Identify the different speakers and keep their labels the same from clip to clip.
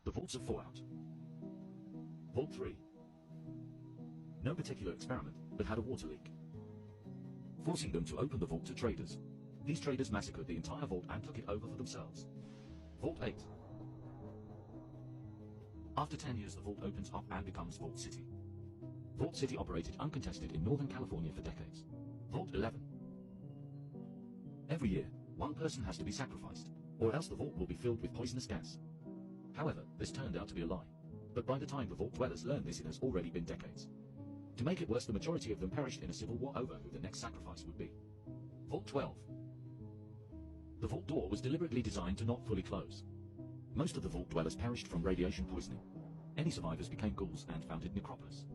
Speaker 1: The Vaults of Fallout. Vault 3. No particular experiment, but had a water leak, forcing them to open the vault to traders. These traders massacred the entire vault and took it over for themselves. Vault 8. After 10 years, the vault opens up and becomes Vault City. Vault City operated uncontested in Northern California for decades. Vault 11. Every year, one person has to be sacrificed, or else the vault will be filled with poisonous gas. However, this turned out to be a lie. But by the time the vault dwellers learned this, it has already been decades. To make it worse, the majority of them perished in a civil war over who the next sacrifice would be. Vault 12. The vault door was deliberately designed to not fully close. Most of the vault dwellers perished from radiation poisoning. Any survivors became ghouls and founded Necropolis,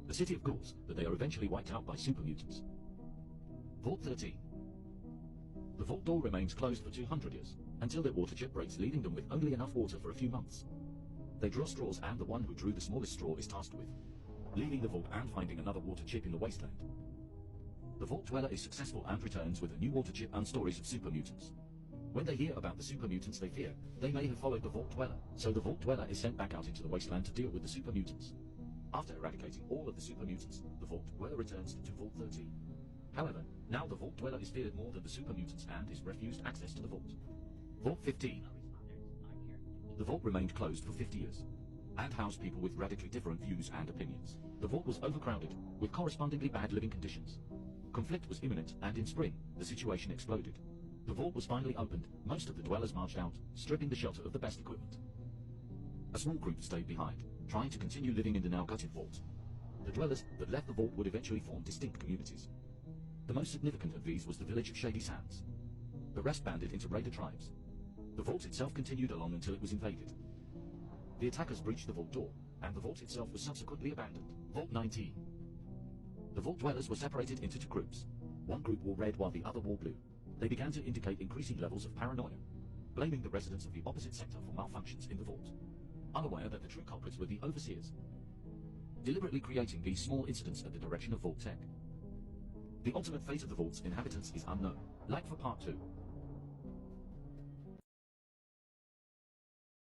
Speaker 1: the city of ghouls, but they are eventually wiped out by super mutants. Vault 13. The vault door remains closed for 200 years, until their water chip breaks, leaving them with only enough water for a few months. They draw straws, and the one who drew the smallest straw is tasked with leaving the vault and finding another water chip in the wasteland. The vault dweller is successful and returns with a new water chip and stories of super mutants. When they hear about the super mutants they fear, they may have followed the vault dweller, so the vault dweller is sent back out into the wasteland to deal with the super mutants. After eradicating all of the super mutants, the vault dweller returns to Vault 13. However, now the vault dweller is feared more than the super mutants and is refused access to the vault. Vault 15. The vault remained closed for 50 years, and housed people with radically different views and opinions. The vault was overcrowded, with correspondingly bad living conditions. Conflict was imminent, and in spring, the situation exploded. The vault was finally opened, most of the dwellers marched out, stripping the shelter of the best equipment. A small group stayed behind, trying to continue living in the now gutted vault. The dwellers that left the vault would eventually form distinct communities. The most significant of these was the village of Shady Sands. The rest banded into raider tribes. The vault itself continued along until it was invaded. The attackers breached the vault door, and the vault itself was subsequently abandoned. Vault 19. The vault dwellers were separated into two groups. One group wore red while the other wore blue. They began to indicate increasing levels of paranoia, blaming the residents of the opposite sector for malfunctions in the vault, unaware that the true culprits were the overseers, deliberately creating these small incidents at the direction of Vault-Tec. The ultimate fate of the vault's inhabitants is unknown. Like for Part 2.